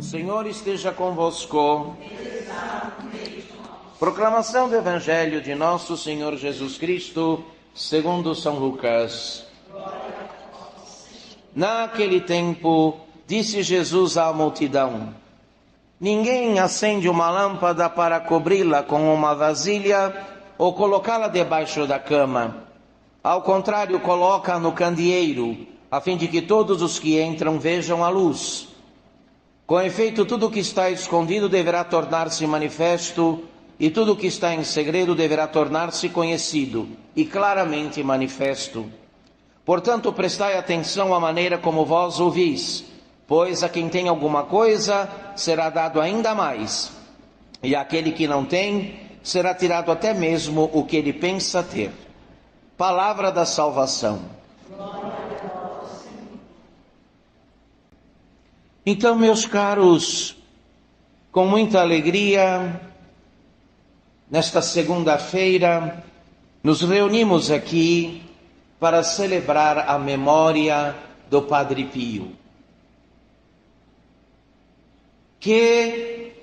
Senhor esteja convosco. Proclamação do Evangelho de nosso Senhor Jesus Cristo, segundo São Lucas. Naquele tempo, disse Jesus à multidão: ninguém acende uma lâmpada para cobri-la com uma vasilha ou colocá-la debaixo da cama. Ao contrário, coloca no candeeiro, a fim de que todos os que entram vejam a luz. Com efeito, tudo o que está escondido deverá tornar-se manifesto, e tudo o que está em segredo deverá tornar-se conhecido e claramente manifesto. Portanto, prestai atenção à maneira como vós ouvis, pois a quem tem alguma coisa será dado ainda mais, e àquele que não tem será tirado até mesmo o que ele pensa ter. Palavra da salvação. Então, meus caros, com muita alegria, nesta segunda-feira, nos reunimos aqui para celebrar a memória do Padre Pio, que,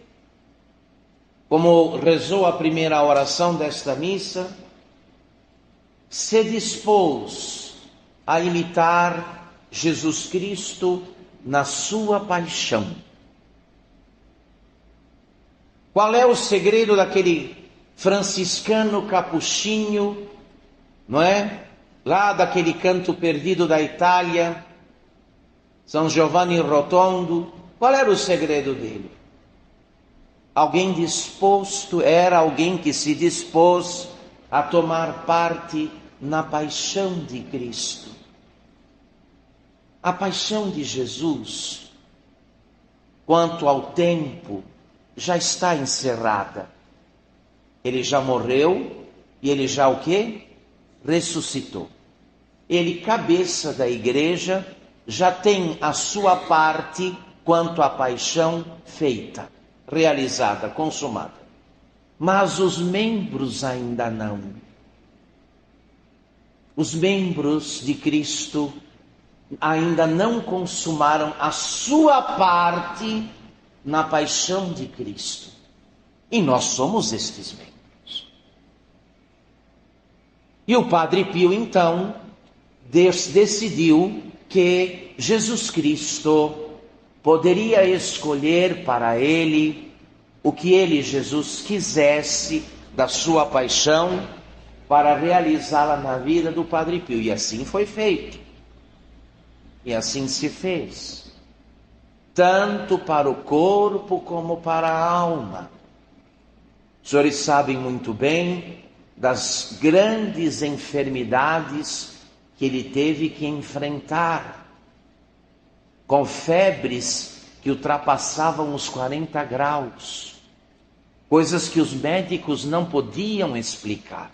como rezou a primeira oração desta missa, se dispôs a imitar Jesus Cristo na sua paixão. Qual é o segredo daquele franciscano capuchinho, não é? Lá daquele canto perdido da Itália, São Giovanni Rotondo. Qual era o segredo dele? Alguém que se dispôs a tomar parte na paixão de Cristo. A paixão de Jesus, quanto ao tempo, já está encerrada. Ele já morreu e ele já o quê? Ressuscitou. Ele, cabeça da igreja, já tem a sua parte quanto à paixão feita, realizada, consumada. Mas os membros ainda não. Os membros de Cristo ainda não consumaram a sua parte na paixão de Cristo. E nós somos estes membros. E o Padre Pio, então, decidiu que Jesus Cristo poderia escolher para ele o que ele, Jesus, quisesse da sua paixão para realizá-la na vida do Padre Pio. E assim foi feito. E assim se fez, tanto para o corpo como para a alma. Os senhores sabem muito bem das grandes enfermidades que ele teve que enfrentar, com febres que ultrapassavam os 40 graus, coisas que os médicos não podiam explicar.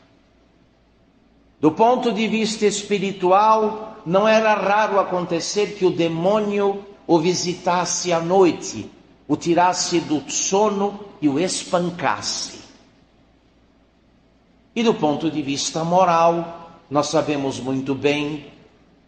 Do ponto de vista espiritual, não era raro acontecer que o demônio o visitasse à noite, o tirasse do sono e o espancasse. E do ponto de vista moral, nós sabemos muito bem,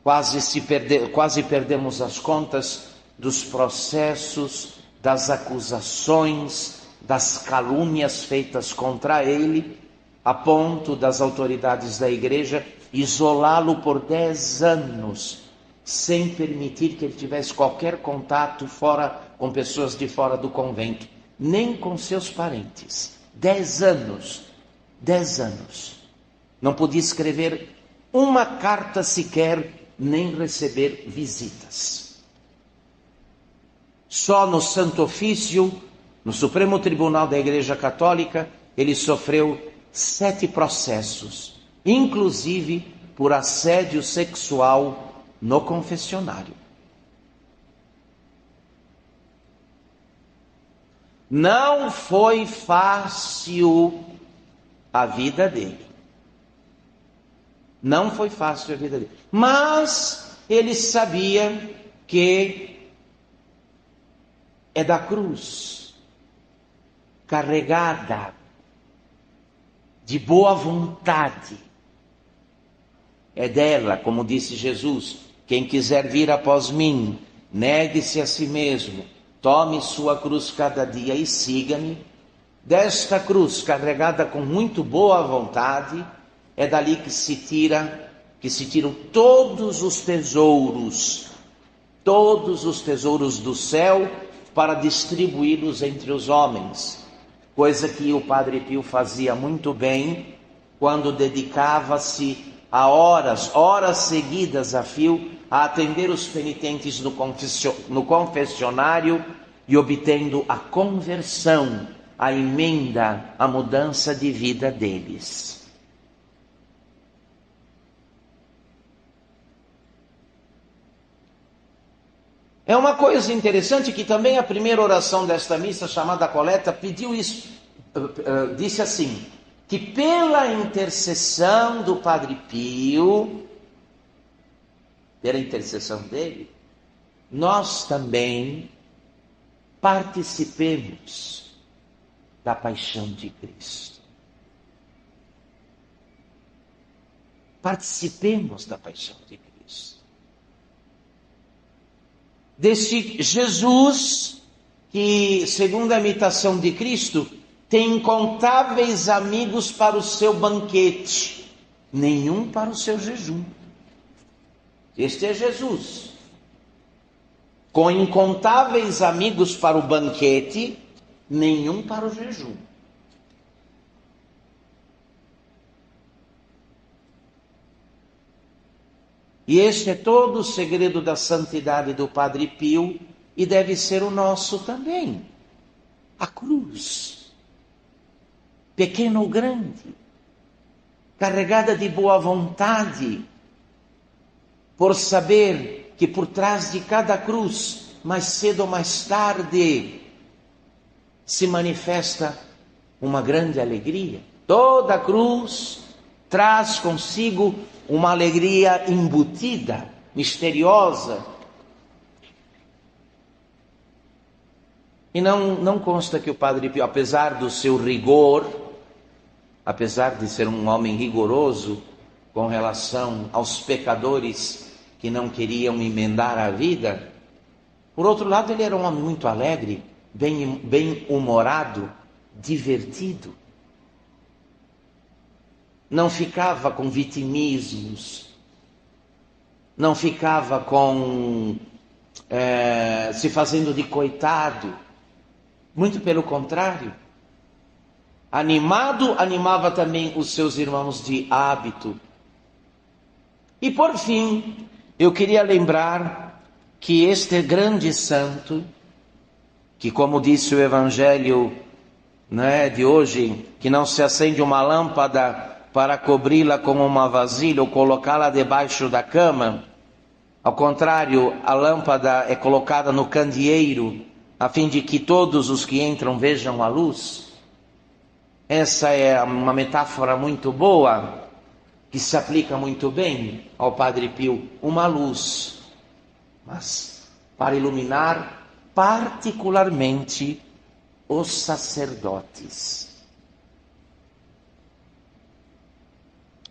quase perdemos as contas dos processos, das acusações, das calúnias feitas contra ele, a ponto das autoridades da igreja isolá-lo por 10 anos, sem permitir que ele tivesse qualquer contato com pessoas de fora do convento, nem com seus parentes. 10 anos. 10 anos. Não podia escrever uma carta sequer, nem receber visitas. Só no Santo Ofício, no Supremo Tribunal da Igreja Católica, ele sofreu 7 processos, inclusive por assédio sexual no confessionário. Não foi fácil a vida dele. Não foi fácil a vida dele. Mas ele sabia que é da cruz, carregada de boa vontade. É dela, como disse Jesus, quem quiser vir após mim, negue-se a si mesmo, tome sua cruz cada dia e siga-me. Desta cruz, carregada com muito boa vontade, é dali que se tiram todos os tesouros do céu, para distribuí-los entre os homens. Coisa que o Padre Pio fazia muito bem, quando dedicava-se a horas seguidas a fio, a atender os penitentes no confessionário e obtendo a conversão, a emenda, a mudança de vida deles. É uma coisa interessante que também a primeira oração desta missa, chamada coleta, pediu isso, disse assim, que pela intercessão do Padre Pio, pela intercessão dele, nós também participemos da paixão de Cristo. Participemos da paixão de Cristo. Deste Jesus que, segundo a imitação de Cristo, tem incontáveis amigos para o seu banquete, nenhum para o seu jejum. Este é Jesus, com incontáveis amigos para o banquete, nenhum para o jejum. E este é todo o segredo da santidade do Padre Pio e deve ser o nosso também. A cruz, pequena ou grande, carregada de boa vontade, por saber que por trás de cada cruz, mais cedo ou mais tarde, se manifesta uma grande alegria. Toda cruz traz consigo uma alegria embutida, misteriosa. E não consta que o Padre Pio, apesar do seu rigor, apesar de ser um homem rigoroso com relação aos pecadores que não queriam emendar a vida, por outro lado ele era um homem muito alegre, bem-humorado, divertido. Não ficava com vitimismos, não ficava se fazendo de coitado, muito pelo contrário. Animava também os seus irmãos de hábito. E por fim, eu queria lembrar que este grande santo, que como disse o Evangelho de hoje, que não se acende uma lâmpada para cobri-la com uma vasilha ou colocá-la debaixo da cama. Ao contrário, a lâmpada é colocada no candeeiro, a fim de que todos os que entram vejam a luz. Essa é uma metáfora muito boa, que se aplica muito bem ao Padre Pio. Uma luz, mas para iluminar particularmente os sacerdotes.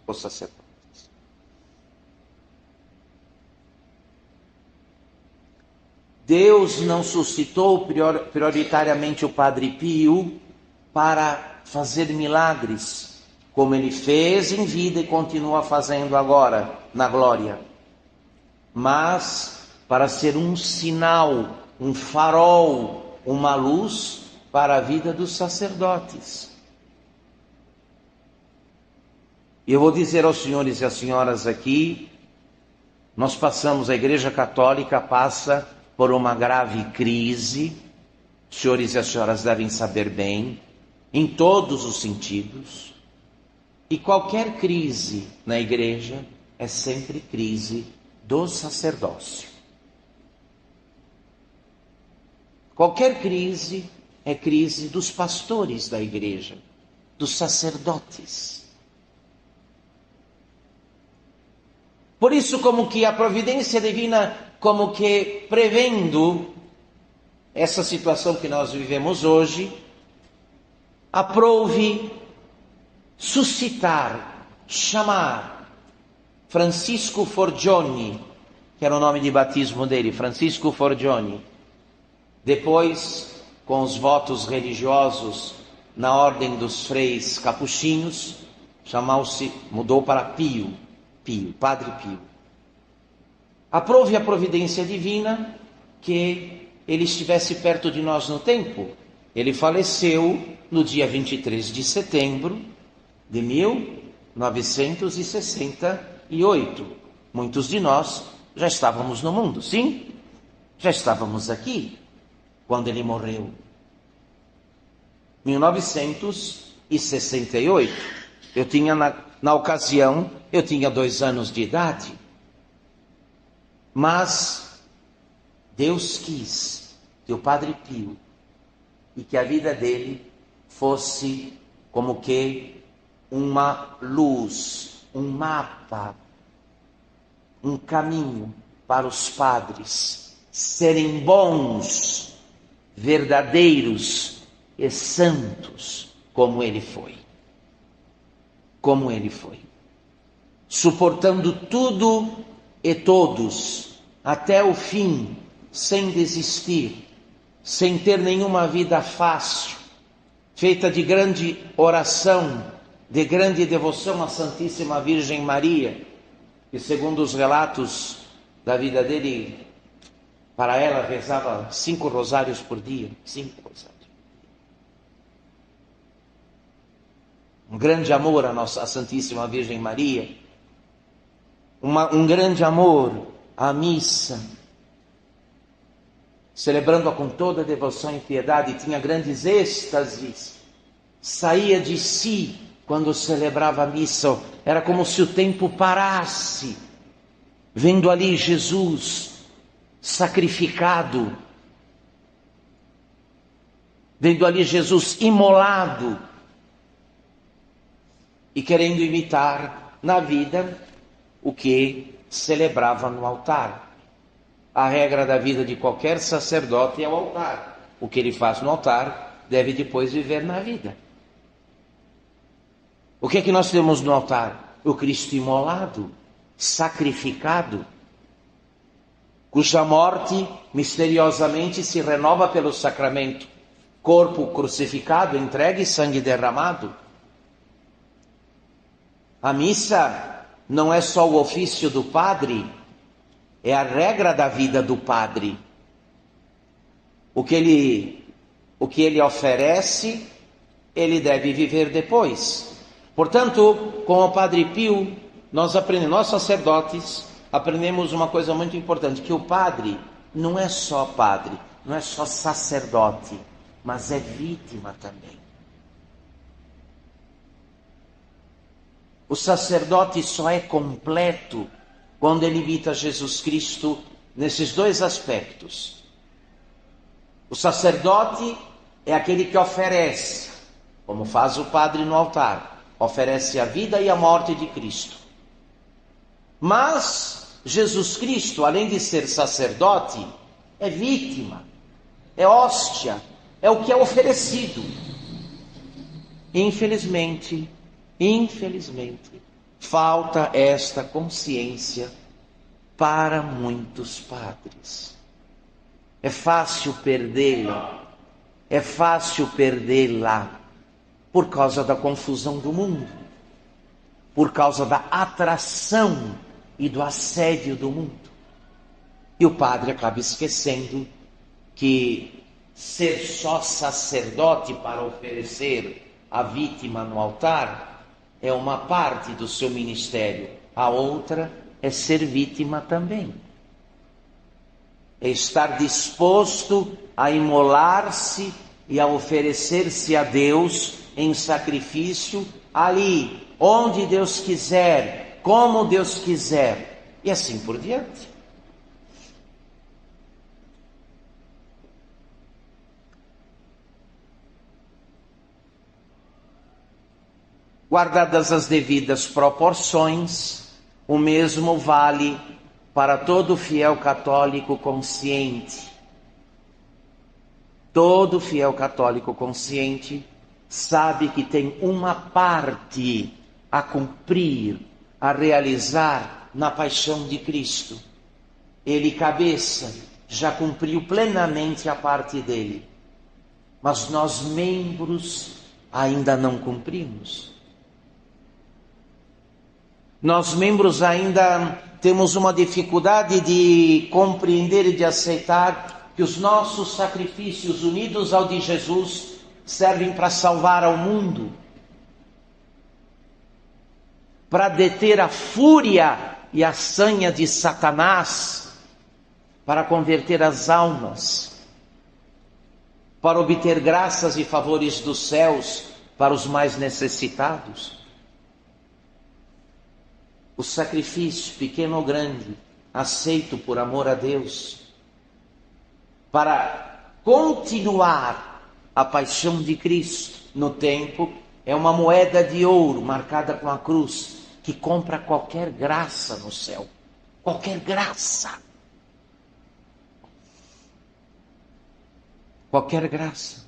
Os sacerdotes. Deus não suscitou prioritariamente o Padre Pio para fazer milagres, como ele fez em vida e continua fazendo agora, na glória, mas para ser um sinal, um farol, uma luz para a vida dos sacerdotes. E eu vou dizer aos senhores e às senhoras aqui, a Igreja Católica passa por uma grave crise, os senhores e as senhoras devem saber bem, em todos os sentidos, e qualquer crise na Igreja é sempre crise do sacerdócio. Qualquer crise é crise dos pastores da Igreja, dos sacerdotes. Por isso, como que a providência divina, como que prevendo essa situação que nós vivemos hoje, aprouve suscitar, chamar Francisco Forgione, que era o nome de batismo dele, Francisco Forgione, Depois, com os votos religiosos na ordem dos freis capuchinhos, mudou para Pio, Padre Pio. Aprove a providência divina que ele estivesse perto de nós no tempo. Ele faleceu no dia 23 de setembro de 1968. Muitos de nós já estávamos no mundo, sim? Já estávamos aqui quando ele morreu. 1968. Eu tinha, na ocasião, eu tinha 2 anos de idade. Mas Deus quis que o Padre Pio e que a vida dele fosse como que uma luz, um mapa, um caminho para os padres serem bons, verdadeiros e santos, como ele foi. Como ele foi. Suportando tudo e todos, até o fim, sem desistir, sem ter nenhuma vida fácil, feita de grande oração, de grande devoção à Santíssima Virgem Maria, que segundo os relatos da vida dele, para ela rezava 5 rosários por dia, 5 rosários. Um grande amor à Santíssima Virgem Maria, um grande amor à missa, celebrando-a com toda devoção e piedade, tinha grandes êxtases, saía de si quando celebrava a missa, era como se o tempo parasse, vendo ali Jesus sacrificado, vendo ali Jesus imolado, e querendo imitar na vida o que celebrava no altar. A regra da vida de qualquer sacerdote é o altar. O que ele faz no altar deve depois viver na vida. O que é que nós temos no altar? O Cristo imolado, sacrificado, cuja morte misteriosamente se renova pelo sacramento. Corpo crucificado, entregue e sangue derramado. A missa não é só o ofício do padre, é a regra da vida do padre. O que ele oferece, ele deve viver depois. Portanto, com o Padre Pio, nós sacerdotes, aprendemos uma coisa muito importante, que o padre não é só padre, não é só sacerdote, mas é vítima também. O sacerdote só é completo quando ele imita Jesus Cristo nesses 2 aspectos. O sacerdote é aquele que oferece, como faz o padre no altar, oferece a vida e a morte de Cristo. Mas Jesus Cristo, além de ser sacerdote, é vítima, é hóstia, é o que é oferecido. Infelizmente, falta esta consciência para muitos padres. É fácil perdê-la, por causa da confusão do mundo, por causa da atração e do assédio do mundo. E o padre acaba esquecendo que ser só sacerdote para oferecer a vítima no altar é uma parte do seu ministério, a outra é ser vítima também. É estar disposto a imolar-se e a oferecer-se a Deus em sacrifício, ali, onde Deus quiser, como Deus quiser, e assim por diante. Guardadas as devidas proporções, o mesmo vale para todo fiel católico consciente. Todo fiel católico consciente sabe que tem uma parte a cumprir, a realizar na paixão de Cristo. Ele cabeça, já cumpriu plenamente a parte dele. Mas nós, membros, ainda não cumprimos. Nós, membros, ainda temos uma dificuldade de compreender e de aceitar que os nossos sacrifícios unidos ao de Jesus servem para salvar ao mundo, para deter a fúria e a sanha de Satanás, para converter as almas, para obter graças e favores dos céus para os mais necessitados. O sacrifício, pequeno ou grande, aceito por amor a Deus, para continuar a paixão de Cristo no tempo, é uma moeda de ouro marcada com a cruz, que compra qualquer graça no céu. Qualquer graça. Qualquer graça.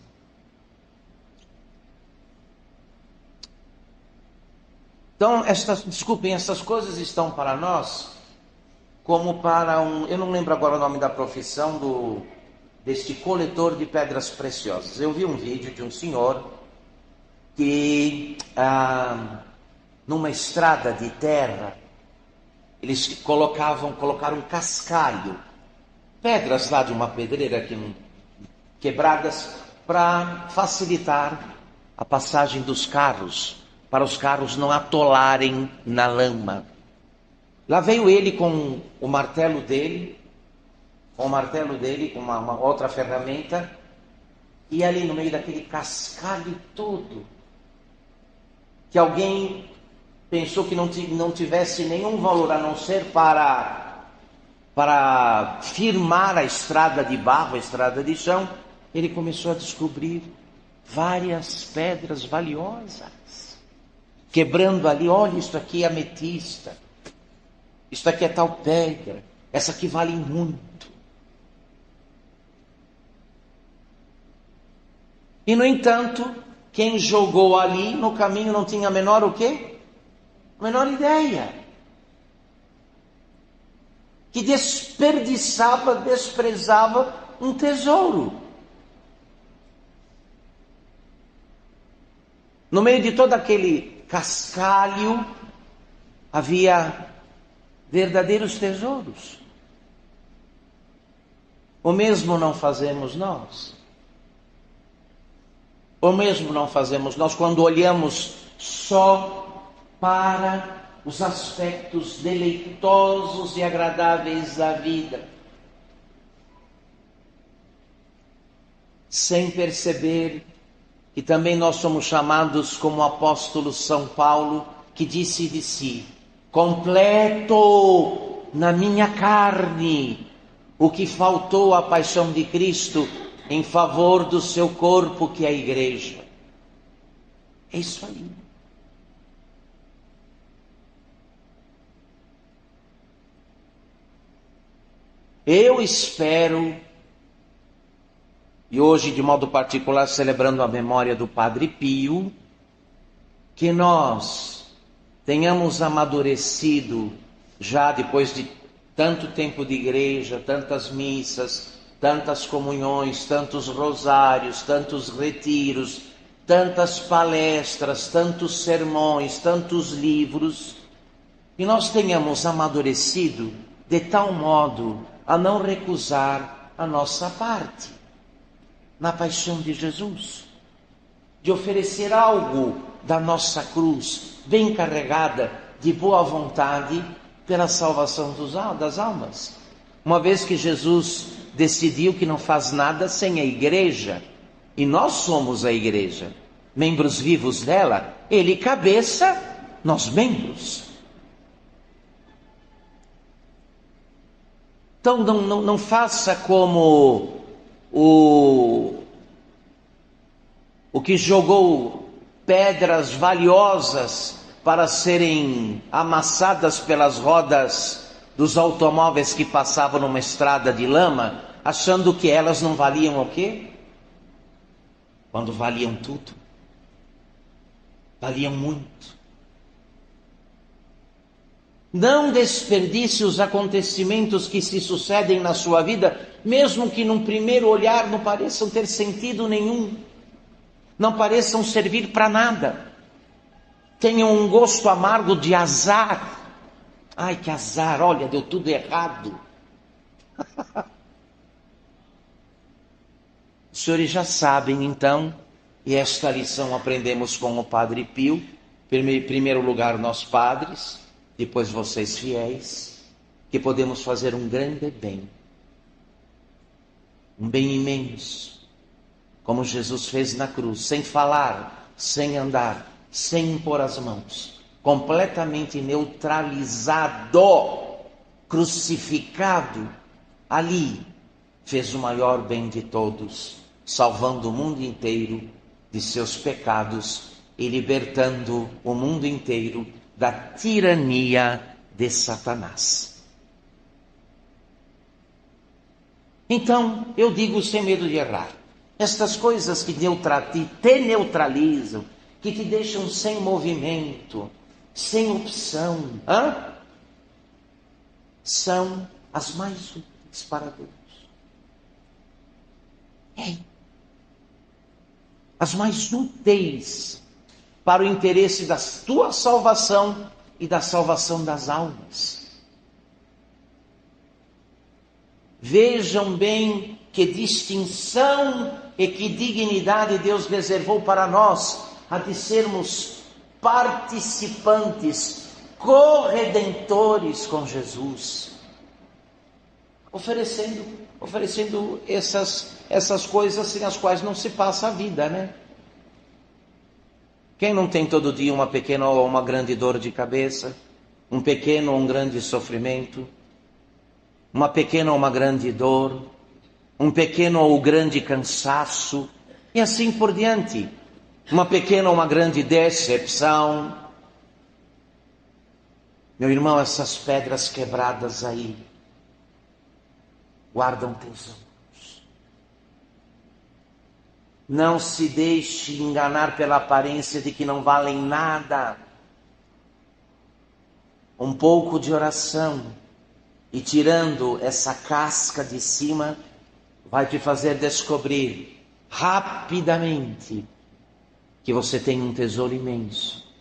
Então, essas coisas estão para nós como para eu não lembro agora o nome da profissão deste coletor de pedras preciosas. Eu vi um vídeo de um senhor que numa estrada de terra, eles colocaram cascalho, pedras lá de uma pedreira quebradas, para facilitar a passagem dos carros, para os carros não atolarem na lama. Lá veio ele com o martelo dele, com uma outra ferramenta, e ali no meio daquele cascalho todo, que alguém pensou que não tivesse nenhum valor a não ser para firmar a estrada de barro, a estrada de chão, ele começou a descobrir várias pedras valiosas. Quebrando ali, olha, isso aqui é ametista, isso aqui é tal pedra, essa aqui vale muito. E no entanto, quem jogou ali no caminho não tinha a menor o quê? A menor ideia. Que desprezava um tesouro. No meio de todo aquele cascalho, havia verdadeiros tesouros. O mesmo não fazemos nós. O mesmo não fazemos nós quando olhamos só para os aspectos deleitosos e agradáveis da vida, sem perceber que também nós somos chamados como o apóstolo São Paulo, que disse de si: completo na minha carne o que faltou à paixão de Cristo em favor do seu corpo, que é a igreja. É isso aí. Eu espero, e hoje de modo particular celebrando a memória do Padre Pio, que nós tenhamos amadurecido já depois de tanto tempo de igreja, tantas missas, tantas comunhões, tantos rosários, tantos retiros, tantas palestras, tantos sermões, tantos livros, que nós tenhamos amadurecido de tal modo a não recusar a nossa parte na paixão de Jesus, de oferecer algo da nossa cruz, bem carregada de boa vontade pela salvação das almas. Uma vez que Jesus decidiu que não faz nada sem a igreja, e nós somos a igreja, membros vivos dela, ele cabeça, nós membros. Então não faça como o que jogou pedras valiosas para serem amassadas pelas rodas dos automóveis que passavam numa estrada de lama, achando que elas não valiam o quê? Quando valiam tudo. Valiam muito. Não desperdice os acontecimentos que se sucedem na sua vida, mesmo que num primeiro olhar não pareçam ter sentido nenhum, não pareçam servir para nada, tenham um gosto amargo de azar. Ai, que azar, olha, deu tudo errado. Os senhores já sabem, então, e esta lição aprendemos com o Padre Pio, em primeiro lugar nós padres, depois vocês fiéis, que podemos fazer um grande bem, um bem imenso, como Jesus fez na cruz, sem falar, sem andar, sem impor as mãos, completamente neutralizado, crucificado, ali fez o maior bem de todos, salvando o mundo inteiro de seus pecados e libertando o mundo inteiro da tirania de Satanás. Então, eu digo sem medo de errar, estas coisas que te neutralizam, que te deixam sem movimento, sem opção, são as mais úteis para Deus. As mais úteis para o interesse da tua salvação e da salvação das almas. Vejam bem que distinção e que dignidade Deus reservou para nós, a de sermos participantes, corredentores com Jesus, oferecendo essas coisas sem as quais não se passa a vida, né? Quem não tem todo dia uma pequena ou uma grande dor de cabeça, um pequeno ou um grande sofrimento, uma pequena ou uma grande dor, um pequeno ou grande cansaço, e assim por diante, uma pequena ou uma grande decepção. Meu irmão, essas pedras quebradas aí guardam tesouros. Não se deixe enganar pela aparência de que não valem nada. Um pouco de oração e tirando essa casca de cima vai te fazer descobrir rapidamente que você tem um tesouro imenso,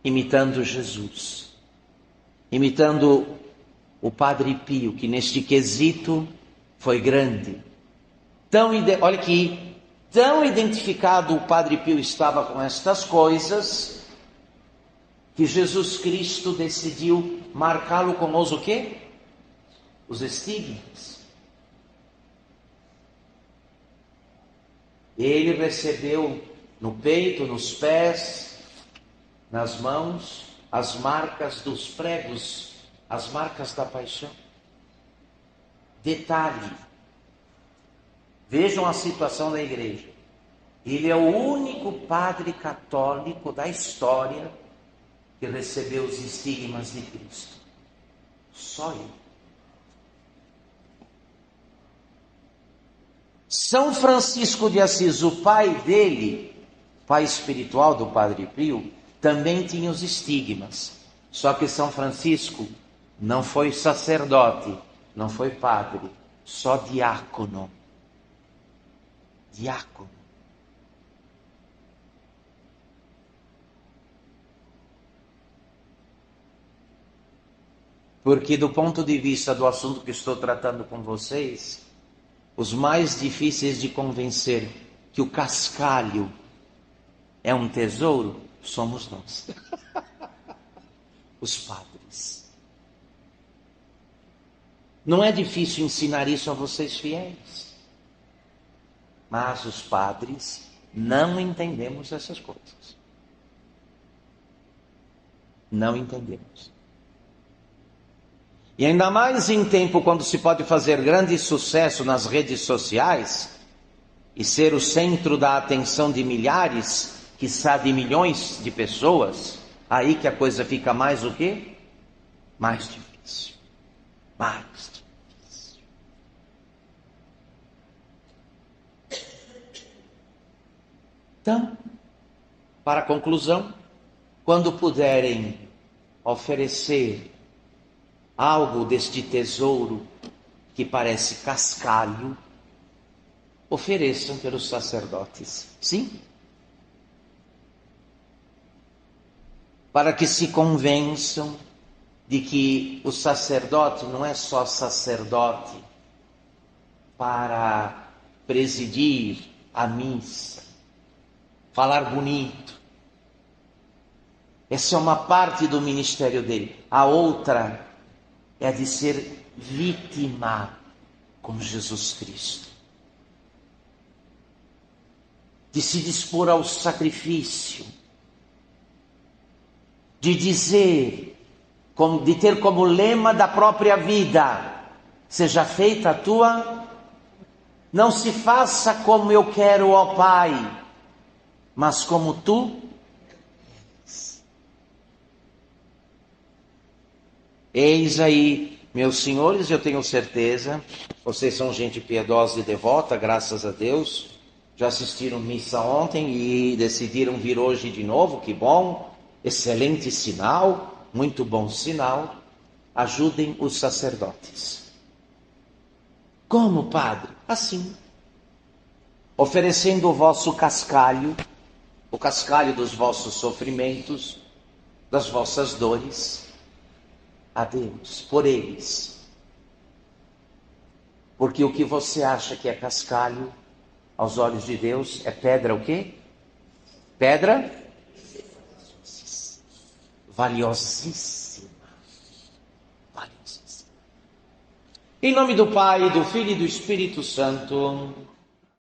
imitando Jesus, imitando o Padre Pio, que neste quesito foi grande. Olha aqui, tão identificado o Padre Pio estava com estas coisas, que Jesus Cristo decidiu marcá-lo com o quê? Os estigmas. Ele recebeu no peito, nos pés, nas mãos, as marcas dos pregos, as marcas da paixão. Detalhe, vejam a situação da igreja. Ele é o único padre católico da história que recebeu os estigmas de Cristo. Só ele. São Francisco de Assis, o pai dele, pai espiritual do Padre Pio, também tinha os estigmas. Só que São Francisco não foi sacerdote, não foi padre, só diácono. Diácono. Porque do ponto de vista do assunto que estou tratando com vocês, os mais difíceis de convencer que o cascalho é um tesouro, somos nós. Os padres. Não é difícil ensinar isso a vocês fiéis. Mas os padres não entendemos essas coisas. Não entendemos. E ainda mais em tempo quando se pode fazer grande sucesso nas redes sociais e ser o centro da atenção de milhares, quiçá de milhões de pessoas, aí que a coisa fica mais o quê? Mais difícil. Mais difícil. Então, para a conclusão, quando puderem oferecer algo deste tesouro que parece cascalho, ofereçam pelos sacerdotes. Sim. Para que se convençam de que o sacerdote não é só sacerdote para presidir a missa, falar bonito. Essa é uma parte do ministério dele. A outra é a de ser vítima com Jesus Cristo. De se dispor ao sacrifício. De dizer, de ter como lema da própria vida: seja feita a tua, não se faça como eu quero, ó Pai, mas como tu. Eis aí, meus senhores, eu tenho certeza, vocês são gente piedosa e devota, graças a Deus, já assistiram missa ontem e decidiram vir hoje de novo, que bom, excelente sinal, muito bom sinal. Ajudem os sacerdotes. Como, padre? Assim, oferecendo o vosso cascalho, o cascalho dos vossos sofrimentos, das vossas dores, a Deus, por eles. Porque o que você acha que é cascalho, aos olhos de Deus, é pedra o quê? Pedra valiosíssima. Valiosíssima. Em nome do Pai, do Filho e do Espírito Santo.